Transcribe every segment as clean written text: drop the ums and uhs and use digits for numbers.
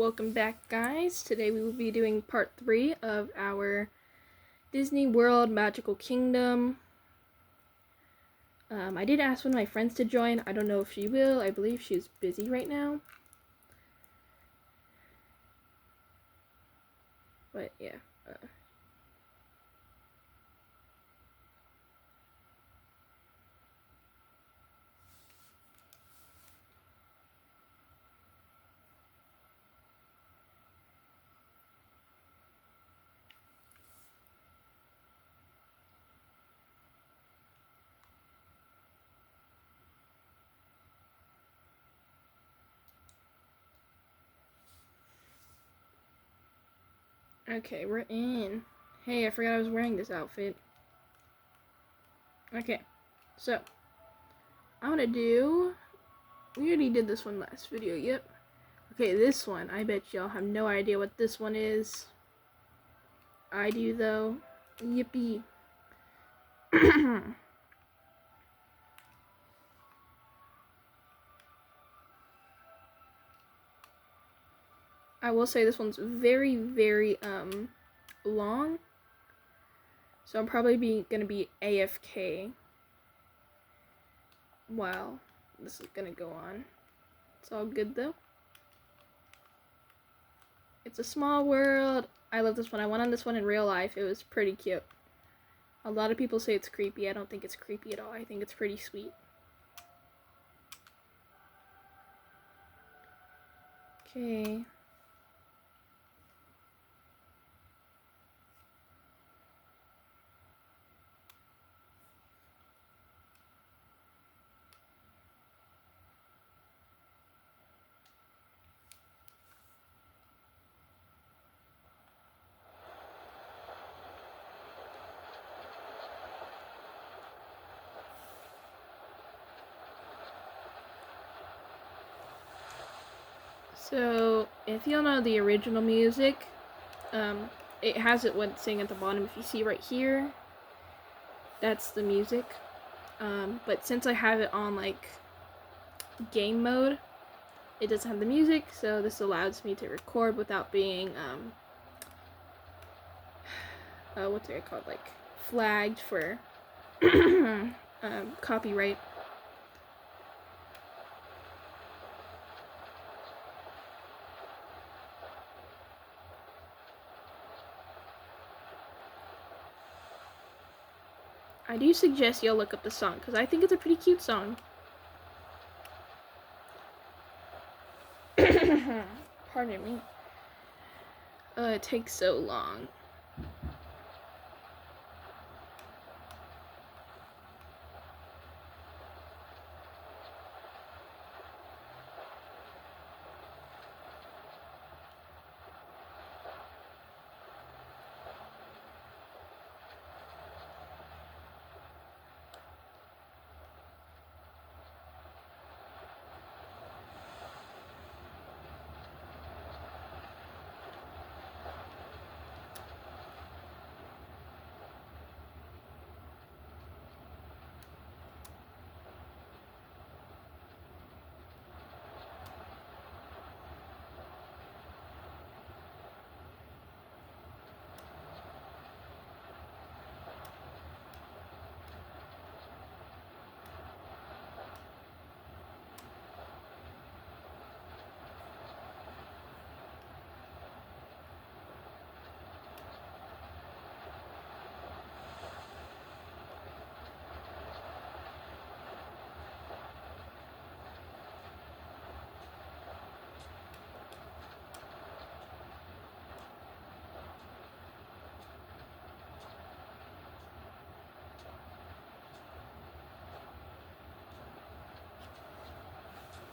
welcome back, guys. Today we will be doing part 3 of our Disney World Magical Kingdom. I did ask one of my friends to join. I don't know if she will. I believe she's busy right now. But yeah. Okay, we're in. Hey, I forgot I was wearing this outfit. Okay, so I'm gonna do. We already did this one last video, yep. Okay, this one, I bet y'all have no idea what this one is. I do, though. Yippee. I will say this one's very, very, long. So I'm probably gonna be AFK while this is gonna go on. It's all good, though. It's a small world. I love this one. I went on this one in real life. It was pretty cute. A lot of people say it's creepy. I don't think it's creepy at all. I think it's pretty sweet. Okay. So, if you don't know the original music, it has it when saying at the bottom. If you see right here, that's the music. But since I have it on like game mode, it doesn't have the music, so this allows me to record without being what's it called, like flagged for copyright. I do suggest y'all look up the song, because I think it's a pretty cute song. Pardon me. It takes so long.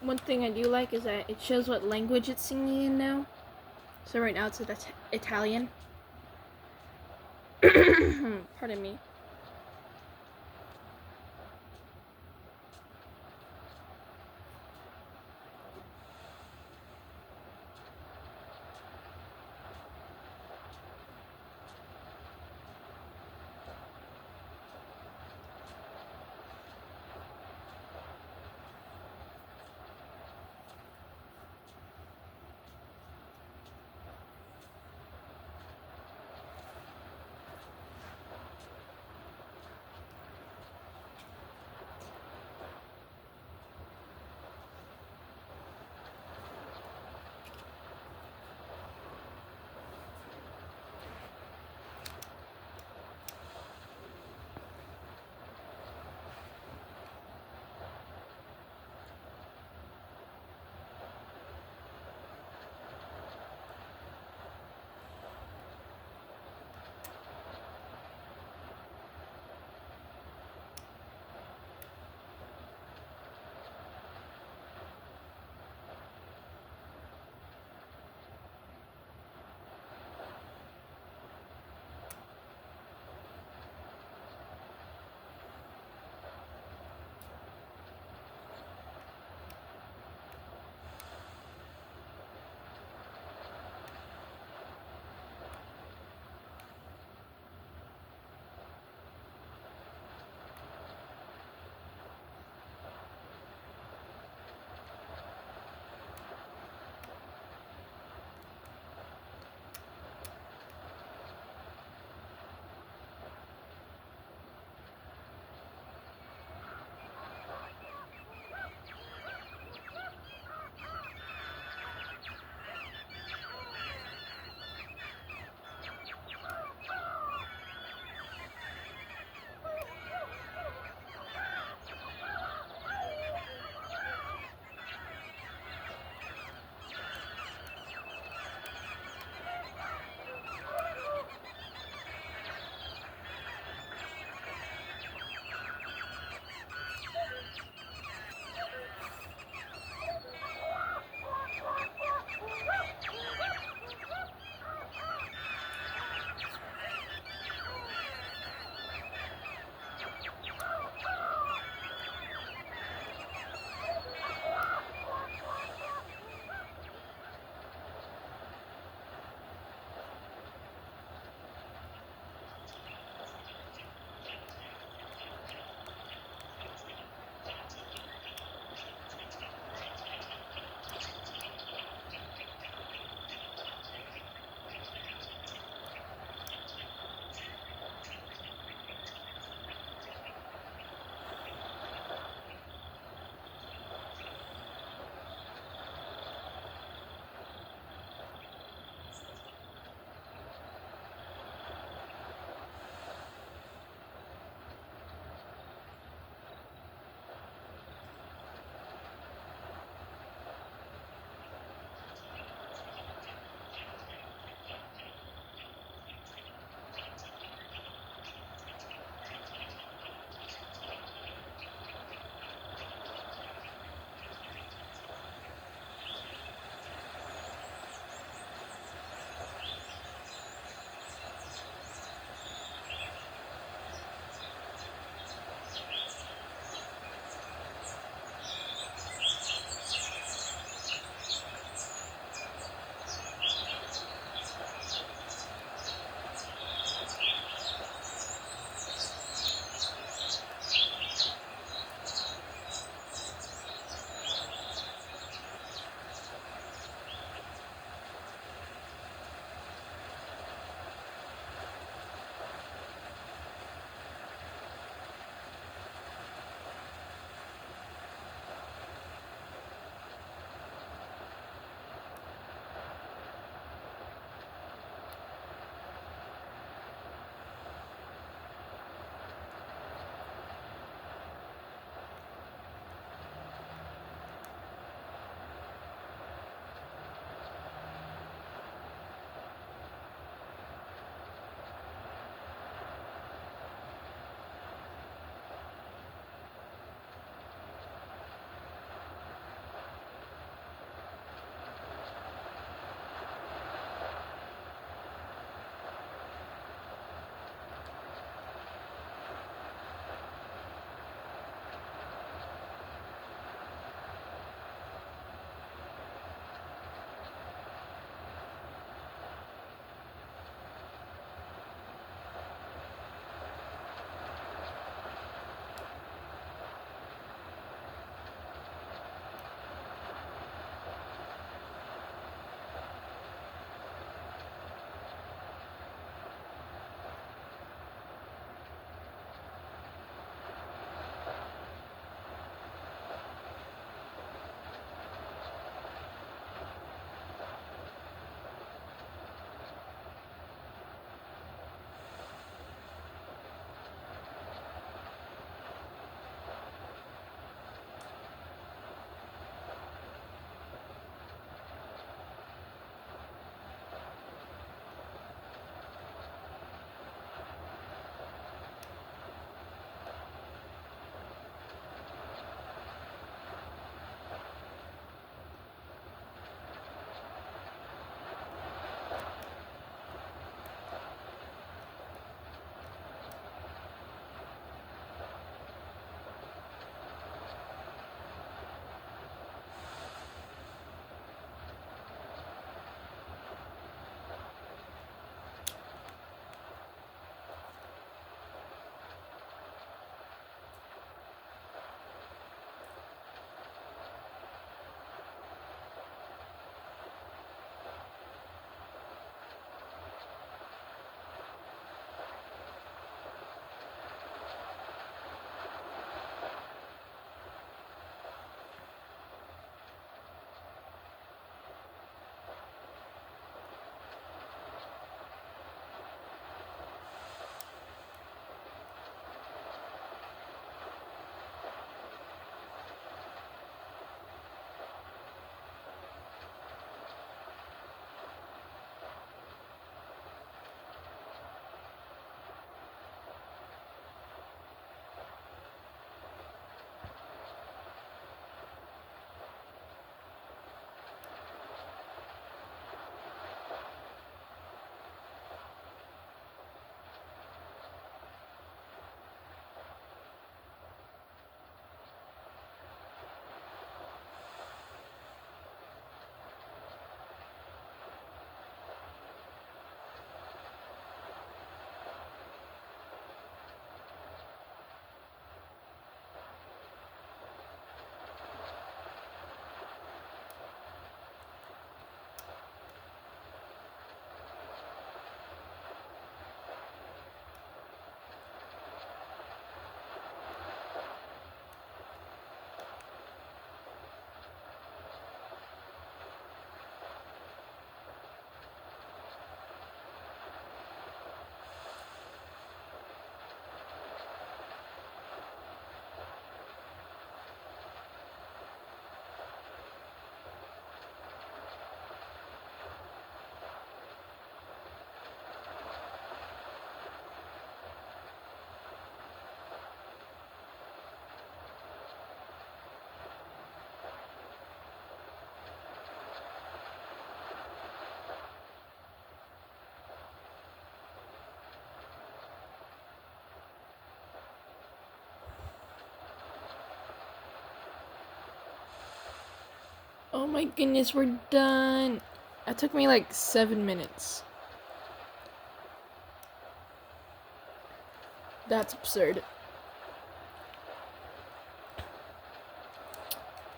One thing I do like is that it shows what language it's singing in now. So right now it's Italian. Pardon me. Oh my goodness, we're done. That took me like 7 minutes. That's absurd.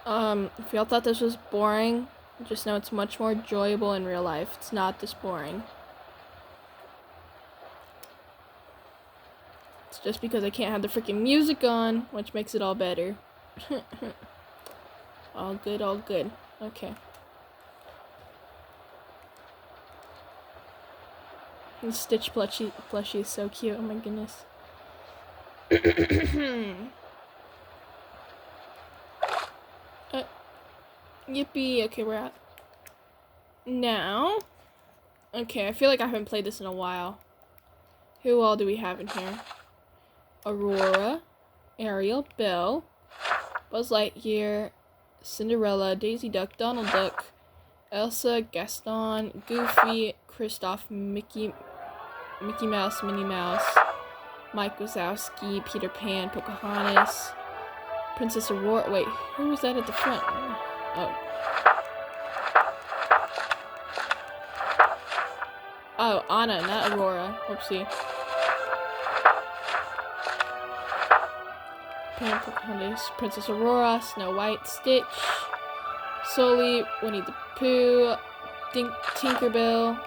If y'all thought this was boring, just know it's much more enjoyable in real life. It's not this boring. It's just because I can't have the freaking music on, which makes it all better. All good, all good. Okay. The Stitch plushie is so cute. Oh my goodness. Yippee. Okay, we're at now. Okay, I feel like I haven't played this in a while. Who all do we have in here? Aurora, Ariel, Belle, Buzz Lightyear, Cinderella, Daisy Duck, Donald Duck, Elsa, Gaston, Goofy, Kristoff, Mickey Mouse, Minnie Mouse, Mike Wazowski, Peter Pan, Pocahontas, Princess Aurora. Wait, who was that at the front? Oh, Anna, not Aurora. Whoopsie. Pan, Pocahontas, Princess Aurora, Snow White, Stitch, Sully, Winnie the Pooh, Tinkerbell,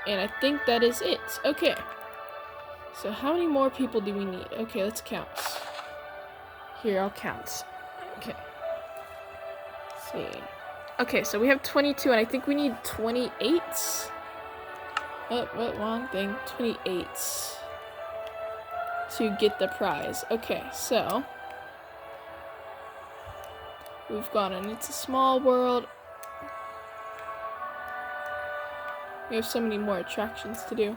and I think that is it. Okay. So how many more people do we need? Okay, let's count. Here, I'll count. Okay. Let's see. Okay, so we have 22, and I think we need 28. Oh, wrong thing. 28 to get the prize. Okay, so we've gone and It's a Small World. We have so many more attractions to do.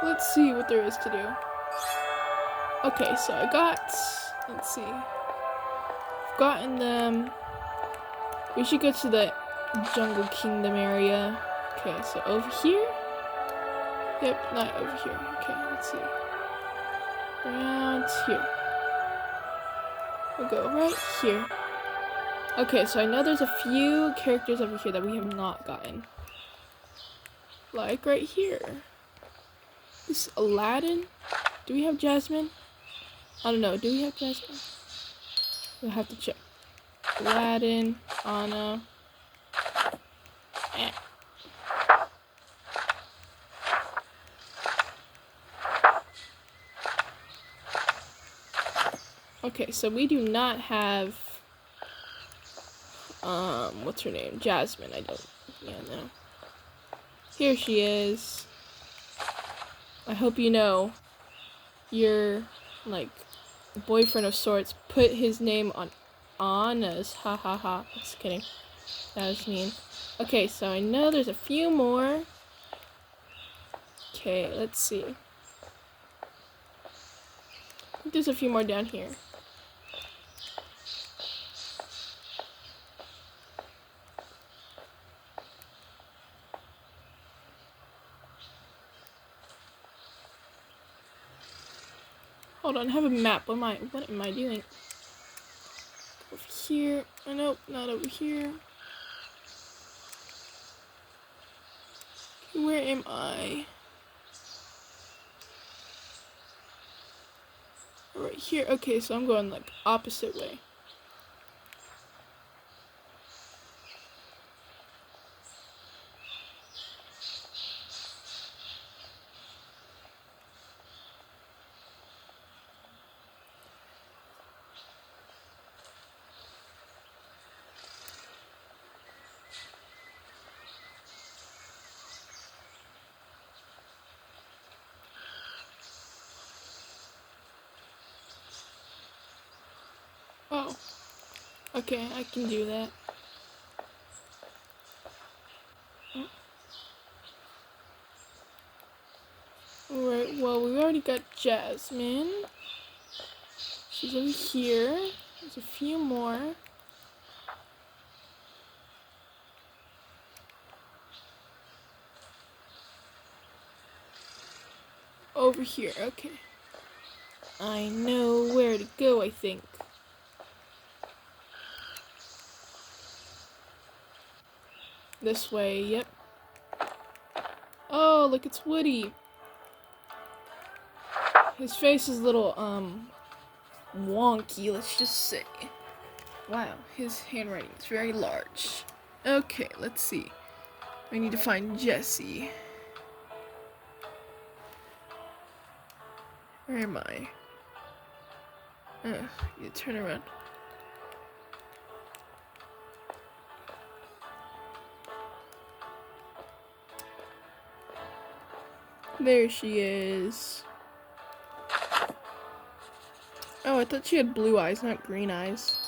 Let's see what there is to do. Okay, so I got, let's see. I've gotten them. We should go to the Jungle Kingdom area. Okay, so over here? Yep, not over here. Okay, let's see. Around here. We'll go right here. Okay, so I know there's a few characters over here that we have not gotten. Like right here. This Aladdin? Do we have Jasmine? I don't know. Do we have Jasmine? We'll have to check. Aladdin, Anna. Okay, so we do not have what's her name? Jasmine. No. Here she is. I hope you know your like boyfriend of sorts put his name on Anna's. Ha ha ha. Just kidding. That was mean. Okay, so I know there's a few more. Okay, let's see. I think there's a few more down here. Hold on, I have a map. What am I doing? Over here. Oh, nope, not over here. Where am I? Right here. Okay, so I'm going like opposite way. Oh. Okay, I can do that. Alright, well, we already got Jasmine. She's over here. There's a few more. over here. Okay. I know where to go, I think. This way, yep. Oh, look, it's Woody. His face is a little, wonky, let's just say. Wow, his handwriting is very large. Okay, let's see. I need to find Jesse. Where am I? You turn around. There she is. Oh, I thought she had blue eyes, not green eyes.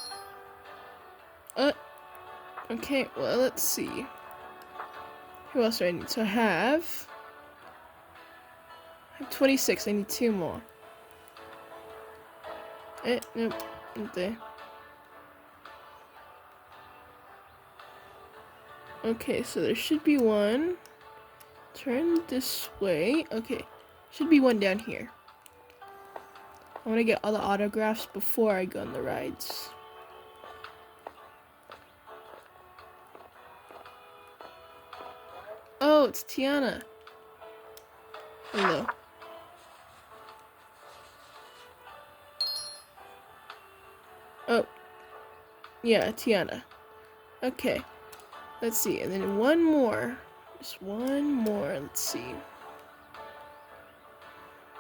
Okay, well, let's see. Who else do I need to have? I have 26, I need 2 more. Nope, not there. Okay, so there should be one. Turn this way. Okay, should be one down here. I want to get all the autographs before I go on the rides. Oh, it's Tiana. Hello. Oh, yeah, Tiana. Okay, let's see, and then one more. Just one more, let's see.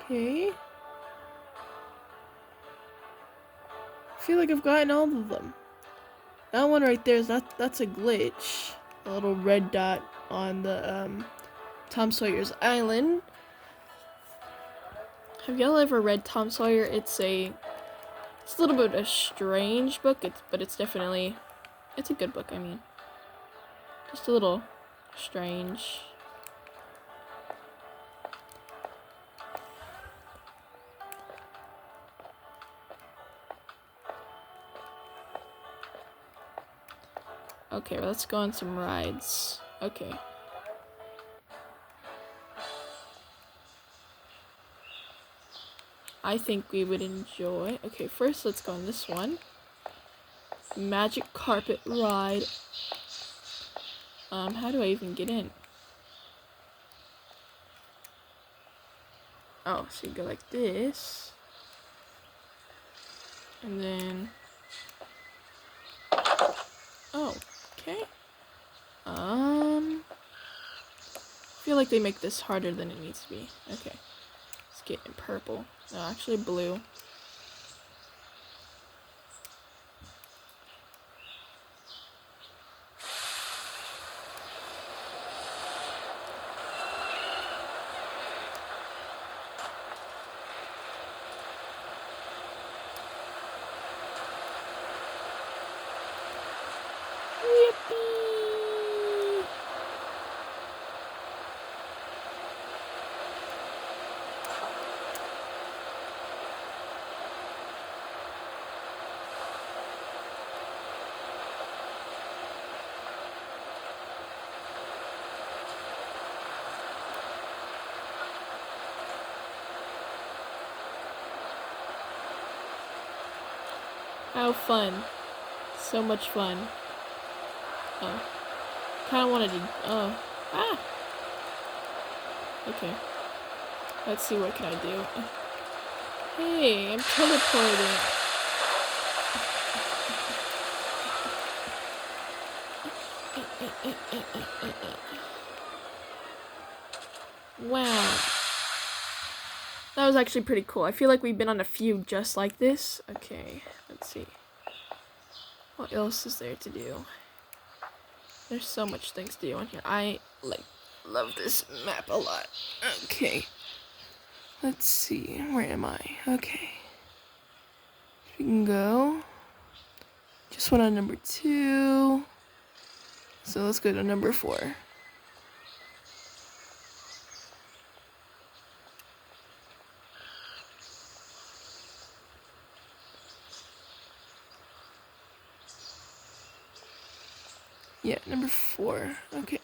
Okay. I feel like I've gotten all of them. That one right there is that's a glitch. A little red dot on the Tom Sawyer's Island. Have y'all ever read Tom Sawyer? It's a little bit of a strange book, but it's definitely a good book, I mean. Just a little strange. Okay, well, let's go on some rides. Okay. I think we would enjoy. Okay, first let's go on this one. Magic carpet ride. How do I even get in? Oh, so you go like this. And then... Oh, okay. I feel like they make this harder than it needs to be. Okay. Let's get in purple. No, actually blue. How fun. So much fun. Oh. Kinda wanted to... Oh. Ah! Okay. Let's see, what can I do? Hey, I'm teleporting. Wow. That was actually pretty cool. I feel like we've been on a few just like this. Okay, let's see. What else is there to do? There's so much things to do on here. I, love this map a lot. Okay. Let's see. Where am I? Okay. We can go. Just went on number 2. So let's go to number 4. Yeah, number 4. Okay.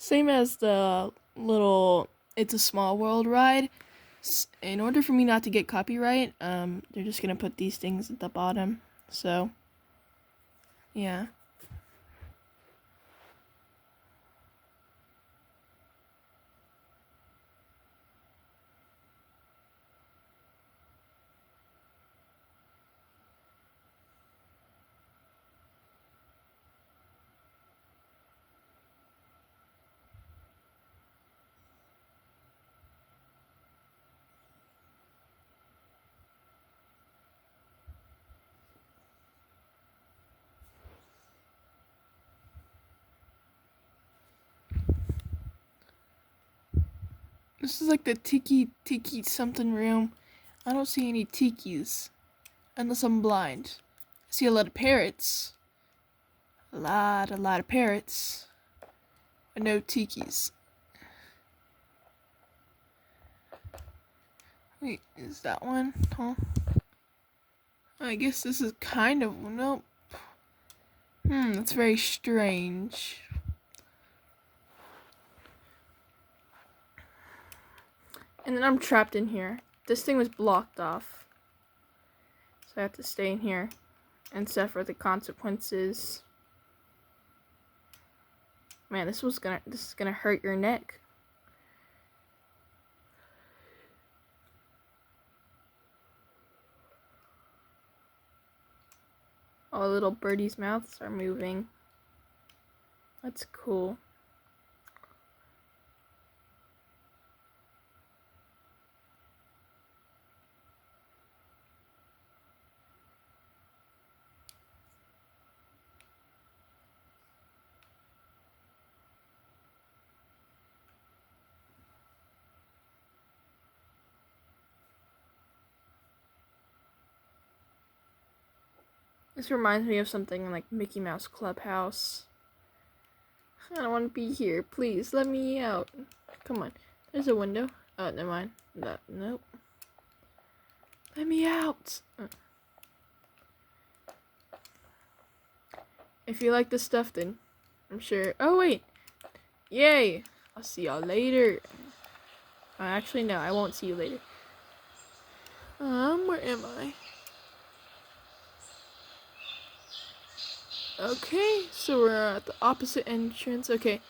Same as the little It's a Small World ride. In order for me not to get copyright, they're just gonna put these things at the bottom. So, yeah. This is like the tiki something room. I don't see any tikis. Unless I'm blind. I see a lot of parrots. A lot of parrots. But no tikis. Wait, is that one? Huh? I guess this is kind of... Nope. That's very strange. And then I'm trapped in here. This thing was blocked off. So I have to stay in here and suffer the consequences. Man, this is gonna hurt your neck. All the little birdies' mouths are moving. That's cool. This reminds me of something like Mickey Mouse Clubhouse. I don't want to be here. Please, let me out. Come on. There's a window. Oh, never mind. Nope. Let me out. If you like this stuff, then I'm sure. Oh, wait. Yay. I'll see y'all later. Actually, no. I won't see you later. Where am I? Okay, so we're at the opposite entrance. Okay,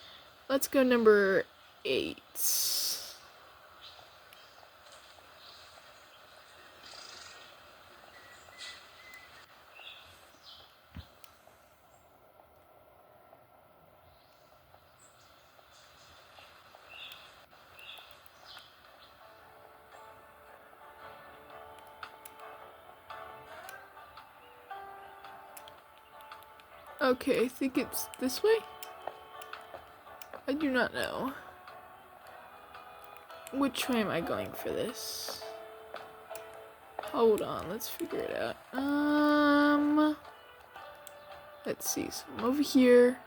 let's go number 8. Okay, I think it's this way? I do not know. Which way am I going for this? Hold on, let's figure it out. Let's see, so I'm over here.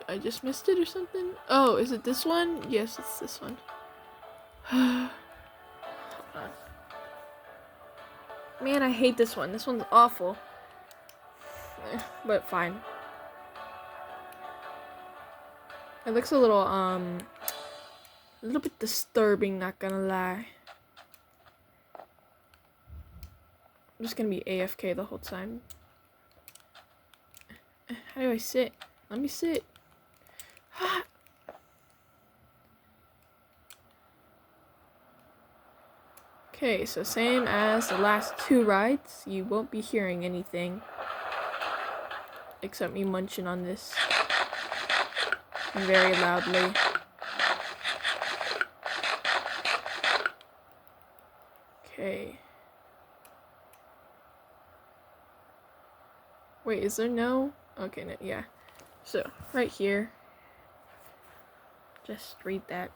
I just missed it or something? Oh, is it this one? Yes, it's this one. Hold on. Man, I hate this one. This one's awful. But fine. It looks a little bit disturbing, not gonna lie. I'm just gonna be AFK the whole time. How do I sit? Let me sit. Okay, so same as the last 2 rides, you won't be hearing anything except me munching on this very loudly. Okay. Wait, is there no? Okay, no, yeah. So, right here. Just read that.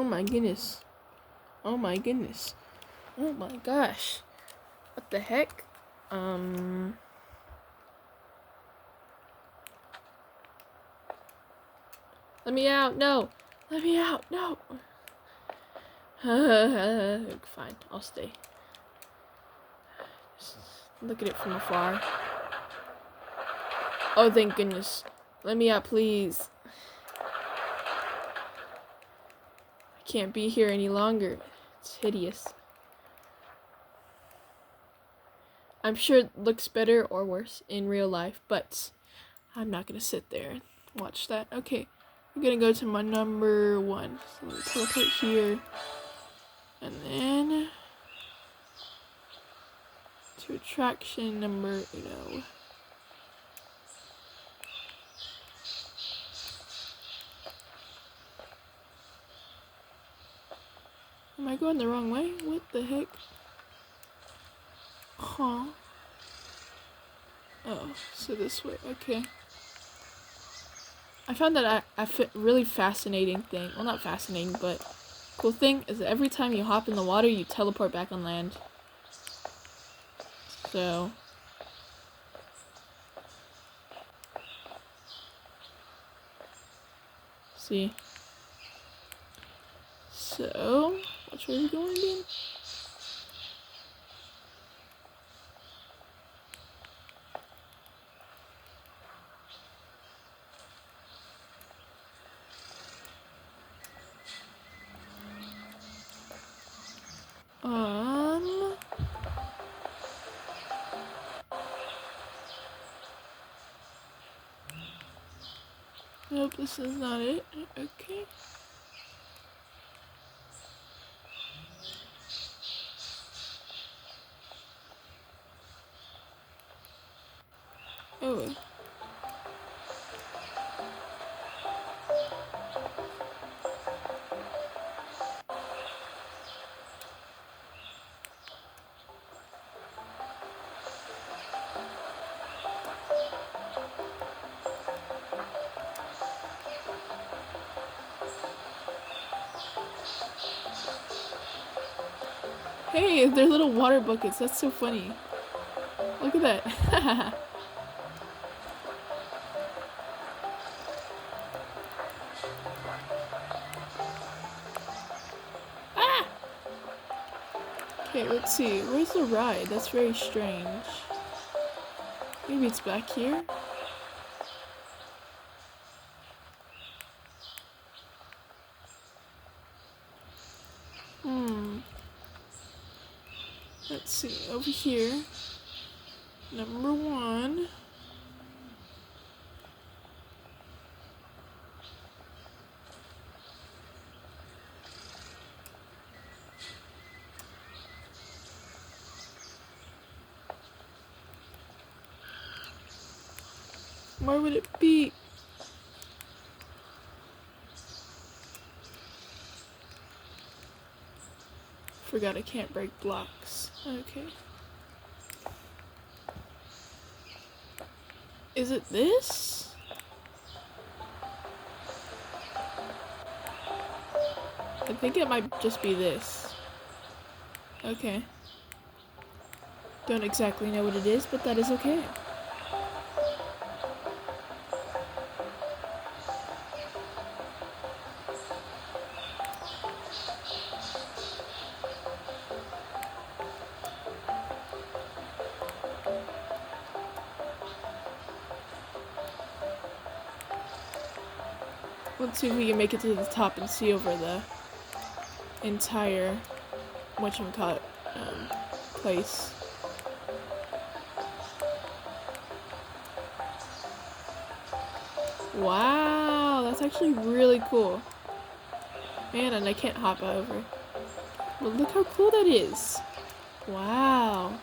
Oh my goodness. Oh my goodness. Oh my gosh. What the heck? Let me out. No. Let me out. No. Fine. I'll stay. Just look at it from afar. Oh, thank goodness. Let me out, please. I can't be here any longer. It's hideous. I'm sure it looks better or worse in real life, but I'm not gonna sit there and watch that. Okay, we're gonna go to my number 1. So let me teleport here. And then to attraction number 1. Am I going the wrong way? What the heck? Huh. Oh, so this way. Okay. I found that a really fascinating thing. Well, not fascinating, but cool thing is that every time you hop in the water, you teleport back on land. So see. So which way are we going again? Nope, this is not it. Okay. Oh. Hey, they're little water buckets. That's so funny. Look at that. Ah! Okay, let's see. Where's the ride? That's very strange. Maybe it's back here? Let's see. Over here. Number 1. Where would it be? Forgot I can't break blocks. Okay. Is it this? I think it might just be this. Okay. Don't exactly know what it is, but that is okay. Let's see if we can make it to the top and see over the entire whatchamacallit place. Wow, that's actually really cool. Man, and I can't hop over. But look how cool that is. Wow.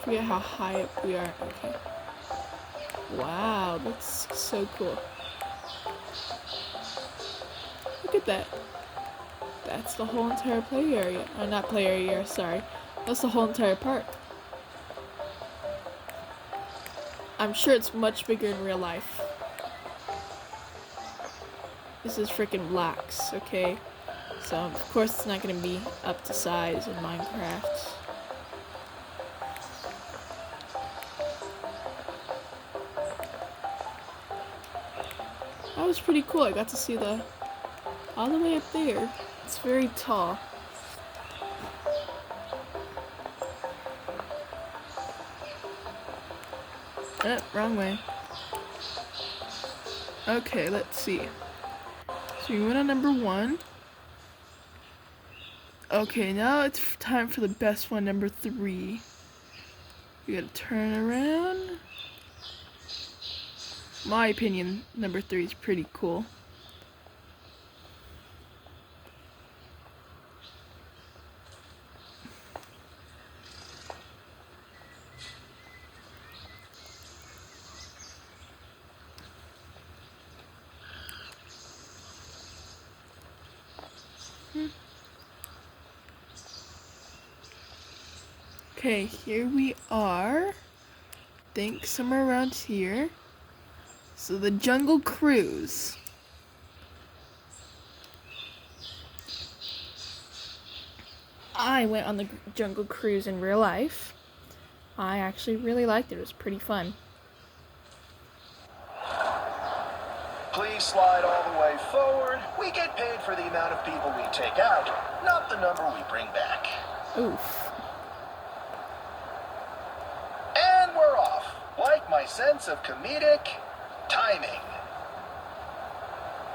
Forget how high up we are. Okay. Wow, that's so cool. Look at that. That's the whole entire play area. Not play area, sorry. That's the whole entire park. I'm sure it's much bigger in real life. This is freaking blocks, okay? So, of course, it's not gonna be up to size in Minecraft. That was pretty cool. I got to see all the way up there. It's very tall. Wrong way. Okay, let's see. So we went on number 1. Okay, now it's time for the best one, number 3. We gotta turn around. My opinion, number 3 is pretty cool. Okay, here we are. I think somewhere around here. So the Jungle Cruise. I went on the Jungle Cruise in real life. I actually really liked it. It was pretty fun. Please slide all the way forward. We get paid for the amount of people we take out, not the number we bring back. Oof. And we're off. Like my sense of comedic timing.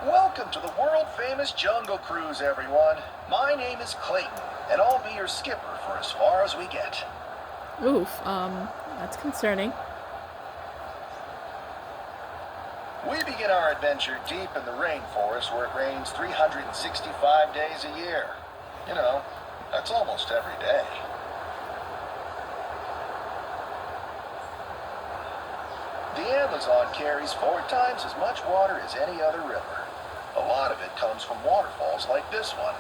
Welcome to the world-famous Jungle Cruise, everyone. My name is Clayton, and I'll be your skipper for as far as we get. Oof, that's concerning. We begin our adventure deep in the rainforest where it rains 365 days a year. You know, that's almost every day. The Amazon carries 4 times as much water as any other river. A lot of it comes from waterfalls like this one.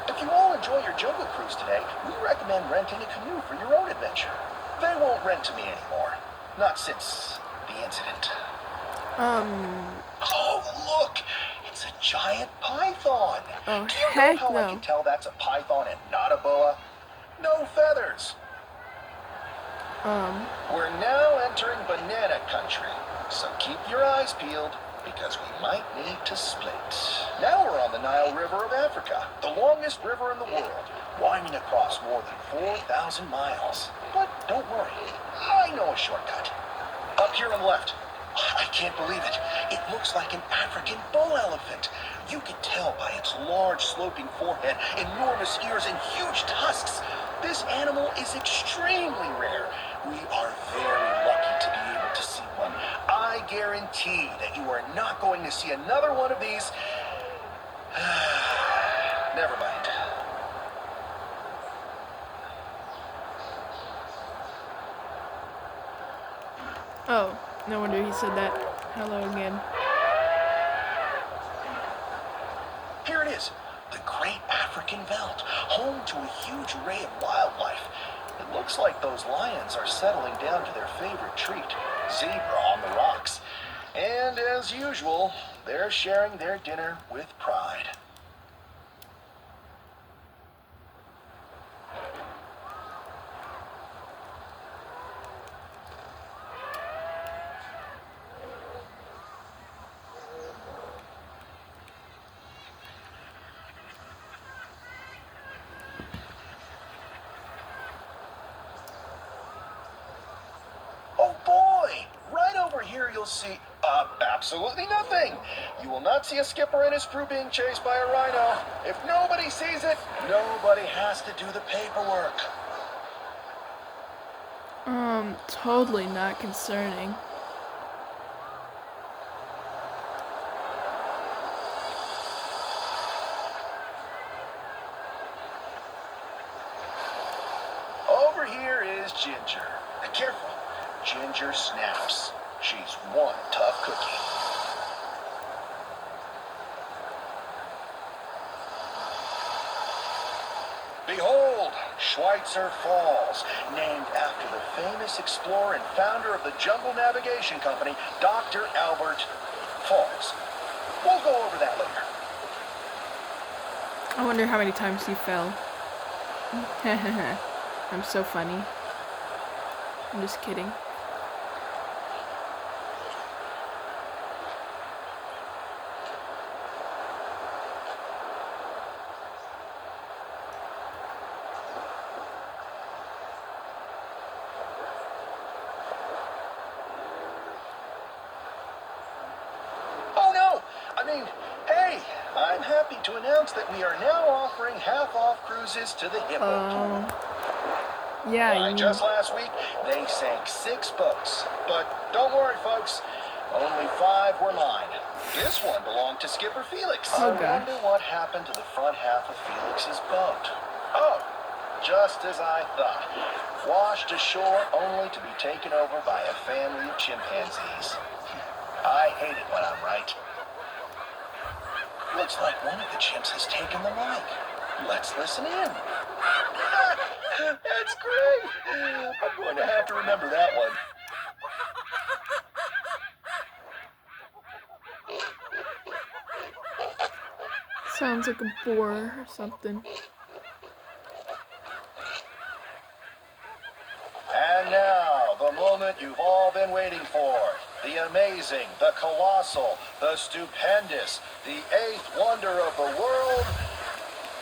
If you all enjoy your Jungle Cruise today, we recommend renting a canoe for your own adventure. They won't rent to me anymore. Not since the incident. Oh, look! It's a giant python. Oh, Do you heck know how I no. can tell that's a python and not a boa? No feathers. We're now entering banana country, so keep your eyes peeled, because we might need to split. Now we're on the Nile River of Africa, the longest river in the world, winding across more than 4,000 miles. But don't worry, I know a shortcut. Up here on the left. I can't believe it. It looks like an African bull elephant. You can tell by its large sloping forehead, enormous ears, and huge tusks. This animal is extremely rare. We are very lucky to be able to see one. I guarantee that you are not going to see another one of these. Never mind. Oh, no wonder he said that. Hello again. Here it is, the Great African Veldt, home to a huge array of wildlife. It looks like those lions are settling down to their favorite treat, zebra on the rocks. And as usual, they're sharing their dinner with pride. Oh boy! Right over here you'll see, absolutely nothing. You will not see a skipper and his crew being chased by a rhino. If nobody sees it, nobody has to do the paperwork. Totally not concerning. Over here is Ginger. Careful, Ginger snaps. She's one tough cookie. Behold, Schweitzer Falls, named after the famous explorer and founder of the Jungle Navigation Company, Dr. Albert Falls. We'll go over that later. I wonder how many times he fell. I'm so funny. I'm just kidding. Oh no! Hey, I'm happy to announce that we are now offering half-off cruises to the Hippo Tour. Yeah, Just last week, they sank 6 boats. But don't worry, folks. Only 5 were mine. This one belonged to Skipper Felix. Oh, I gosh. wonder what happened to the front half of Felix's boat. Oh, just as I thought. Washed ashore only to be taken over by a family of chimpanzees. I hate it when I'm right. Looks like one of the chimps has taken the mic. Let's listen in. That's great. I'm going to have to remember that one. Sounds like a boar or something. And now, the moment you've all been waiting for. The amazing, the colossal, the stupendous, the 8th wonder of the world,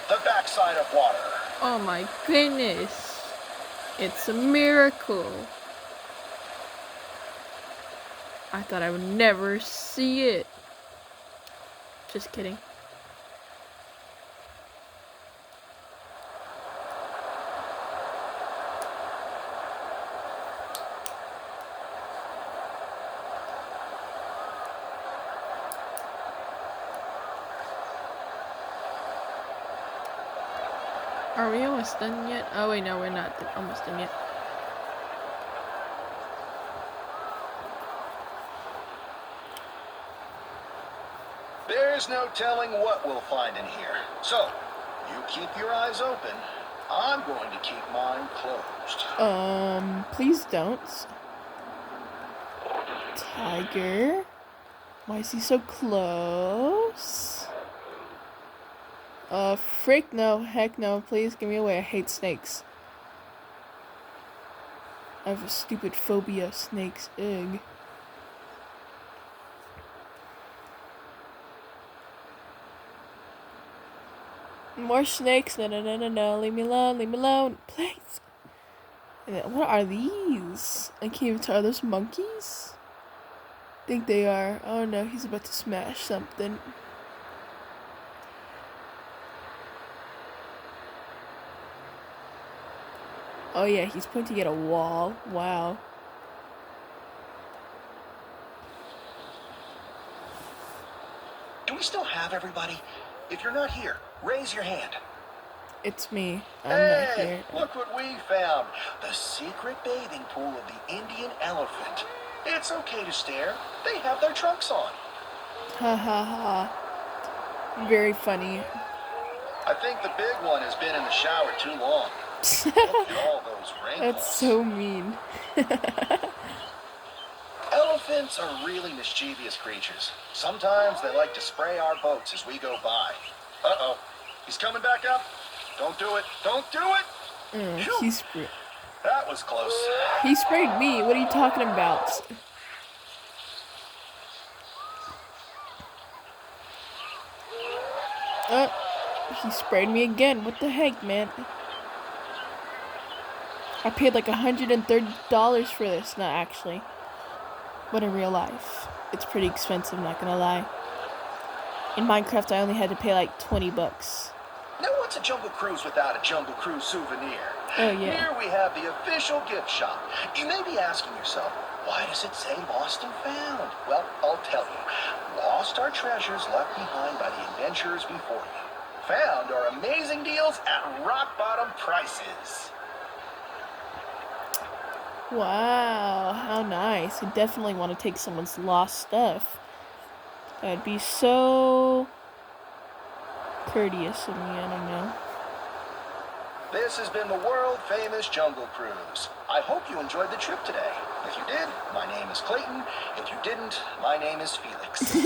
the backside of water. Oh my goodness. It's a miracle. I thought I would never see it. Just kidding. Are we almost done yet? Oh wait, no, we're not almost done yet. There's no telling what we'll find in here. So, you keep your eyes open. I'm going to keep mine closed. Please don't. Tiger? Why is he so close? Frick no, heck no, please give me away. I hate snakes. I have a stupid phobia of snakes. Ugh. More snakes. No, no, no, no, no. Leave me alone. Leave me alone. Please. What are these? I can't even tell. Are those monkeys? I think they are. Oh no, he's about to smash something. Oh yeah, he's pointing at a wall. Wow. Do we still have everybody? If you're not here, raise your hand. It's me. I'm not here. Look what we found. The secret bathing pool of the Indian elephant. It's okay to stare. They have their trunks on. Ha ha ha. Very funny. I think the big one has been in the shower too long. Look at all those wrinkles. That's so mean. Elephants are really mischievous creatures. Sometimes they like to spray our boats as we go by. Uh-oh. He's coming back up. Don't do it. Don't do it. He sprayed. That was close. He sprayed me. What are you talking about? He sprayed me again. What the heck, man? I paid like $130 for this. Not actually, but in real life, it's pretty expensive. Not gonna lie. In Minecraft, I only had to pay like $20. Now, what's What's a Jungle Cruise without a Jungle Cruise souvenir? Oh, yeah. Here we have the official gift shop. You may be asking yourself, why does it say Lost and Found? Well, I'll tell you. Lost are treasures left behind by the adventurers before you. Found are amazing deals at rock-bottom prices. Wow, how nice. I definitely want to take someone's lost stuff. That'd be so courteous of me, I don't know. This has been the world-famous Jungle Cruise. I hope you enjoyed the trip today. If you did, my name is Clayton. If you didn't, my name is Felix.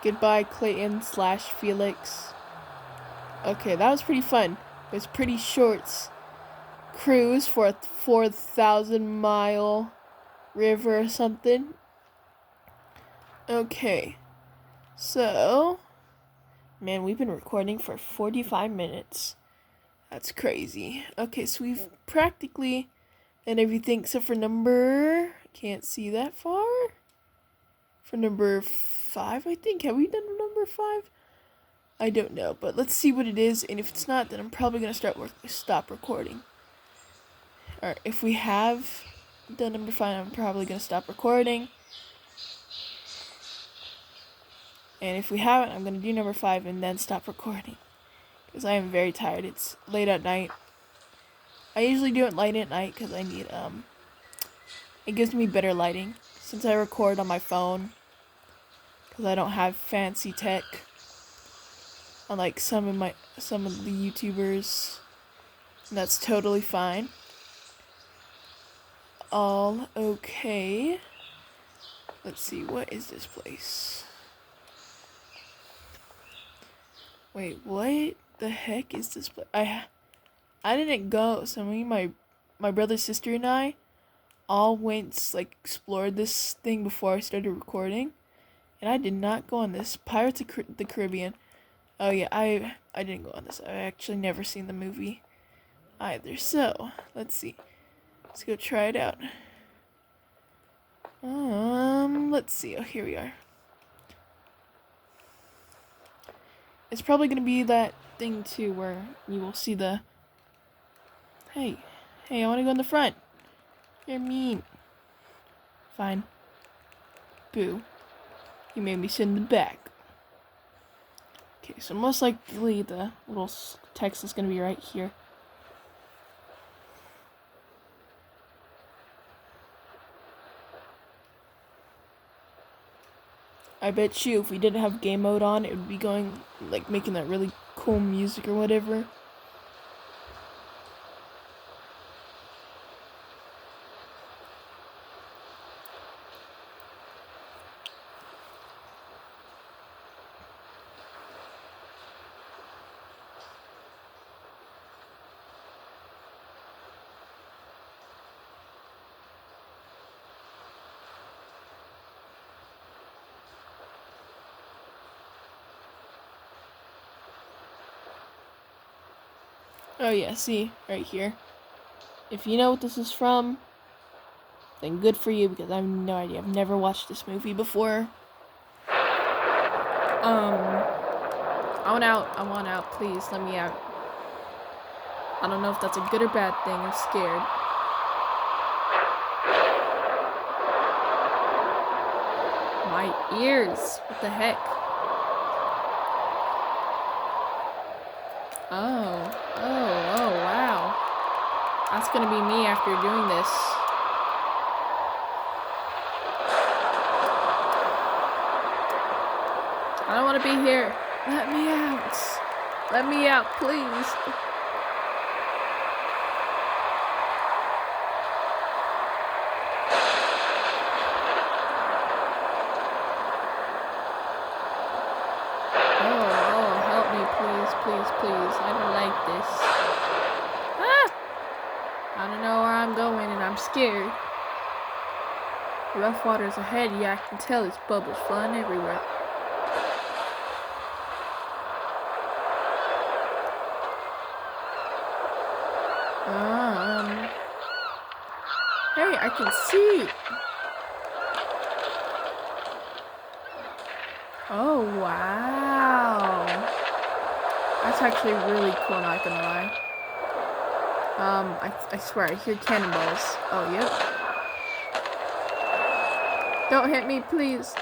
Goodbye, Clayton / Felix. Okay, that was pretty fun. It was pretty short cruise for a 4,000-mile river or something. Okay, so, man, we've been recording for 45 minutes. That's crazy. Okay, so we've practically done everything except for can't see that far. For number 5, I think. Have we done number 5? I don't know, but let's see what it is, and if it's not, then I'm probably going to stop recording. Or if we have done number 5, I'm probably going to stop recording. And if we haven't, I'm going to do number 5 and then stop recording. Because I am very tired. It's late at night. I usually do it late at night because I need, it gives me better lighting. Since I record on my phone. Because I don't have fancy tech. Unlike some of the YouTubers. And that's totally fine. All okay. Let's see, what is this place? Wait, what the heck is this place? I didn't go. So me, my brother, sister, and I all went, explored this thing before I started recording. And I did not go on this. Pirates of the Caribbean. Oh yeah, I didn't go on this. I've actually never seen the movie either. So, let's see. Let's go try it out. Let's see. Oh, here we are. It's probably gonna be that thing too where you will see the Hey, I wanna go in the front. You're mean. Fine. Boo. You made me sit in the back. Okay, so most likely the little text is going to be right here. I bet you if we didn't have game mode on, it would be going, making that really cool music or whatever. Oh yeah, see, right here. If you know what this is from, then good for you, because I have no idea. I've never watched this movie before. I want out, please, let me out. I don't know if that's a good or bad thing, I'm scared. My ears, what the heck? Oh, wow. That's gonna be me after doing this. I don't want to be here. Let me out. Let me out, please. Oh, help me, please. I don't like this. Ah! I don't know where I'm going and I'm scared. Rough waters ahead, yeah, I can tell there's bubbles flying everywhere. Hey, I can see. Oh, wow. That's actually really cool, not gonna lie. I swear, I hear cannonballs. Oh, yep. Don't hit me, please.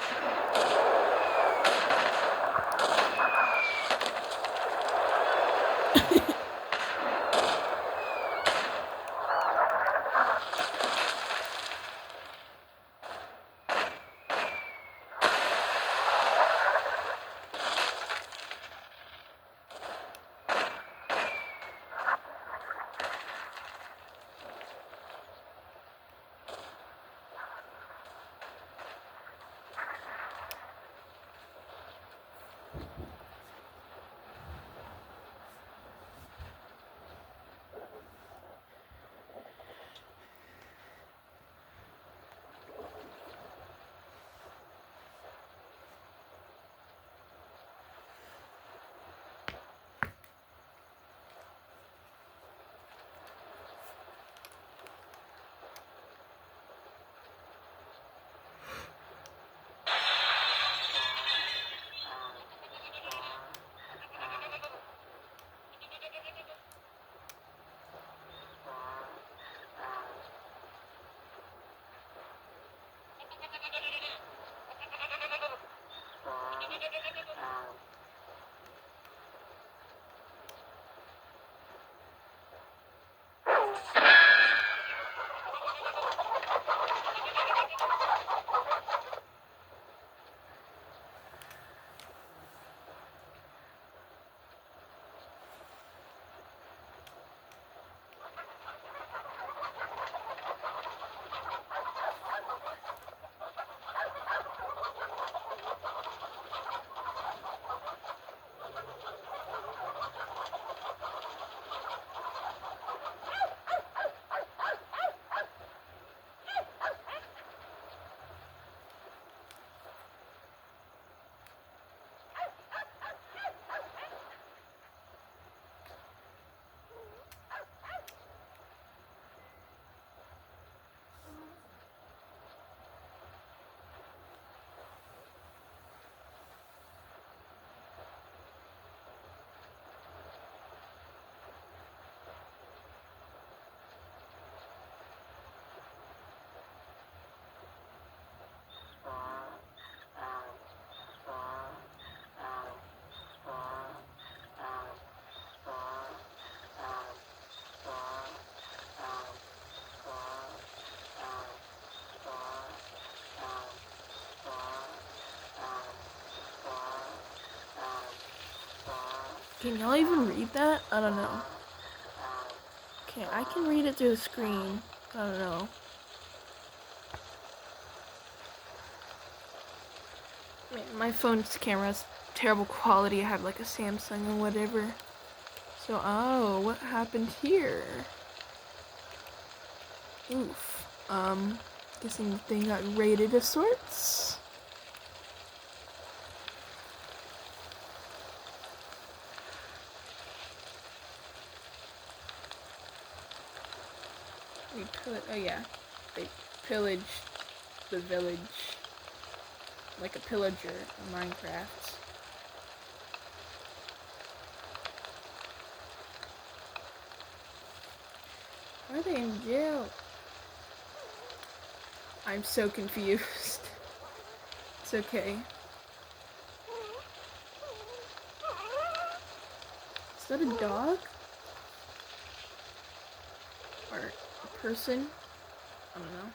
Can y'all even read that? I don't know. Okay, I can read it through the screen. I don't know. Man, my phone's camera's terrible quality. I have like a Samsung or whatever. So, oh, what happened here? Oof. Guessing the thing got raided of sorts. Oh yeah, they pillaged the village like a pillager in Minecraft. Why are they in jail? I'm so confused. It's okay. Is that a dog? Or a person? I don't know.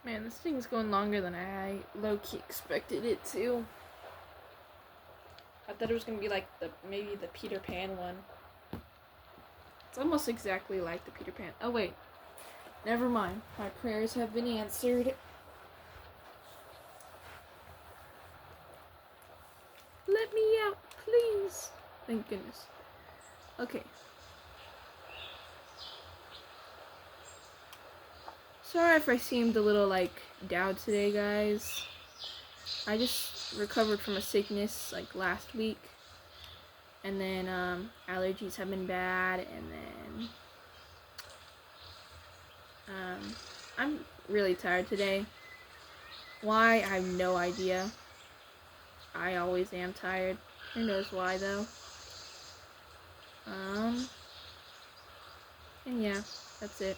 Man, this thing's going longer than I low-key expected it to. I thought it was gonna be like maybe the Peter Pan one. It's almost exactly like the Peter Pan. Oh wait, never mind. My prayers have been answered. Let me out, please. Thank goodness. Okay. Sorry if I seemed a little like down today, guys. I just recovered from a sickness like last week, and then allergies have been bad, and then I'm really tired today. Why? I have no idea. I always am tired. Who knows why though? And yeah, that's it.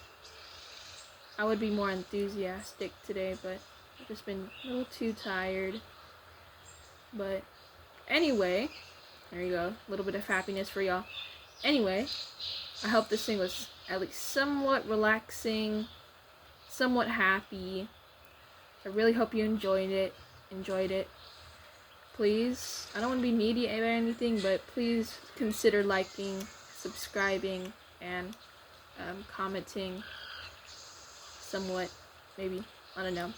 I would be more enthusiastic today, but I've just been a little too tired. But anyway, there you go. A little bit of happiness for y'all. Anyway, I hope this thing was at least somewhat relaxing, somewhat happy. I really hope you enjoyed it. Please, I don't want to be needy or anything, but please consider liking, subscribing, and commenting somewhat, maybe. I don't know.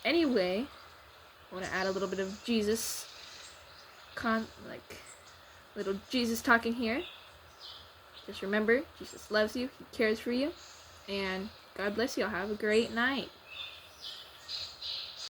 Anyway, I want to add a little bit of Jesus, little Jesus talking here. Just remember, Jesus loves you, He cares for you, and God bless you. Have a great night.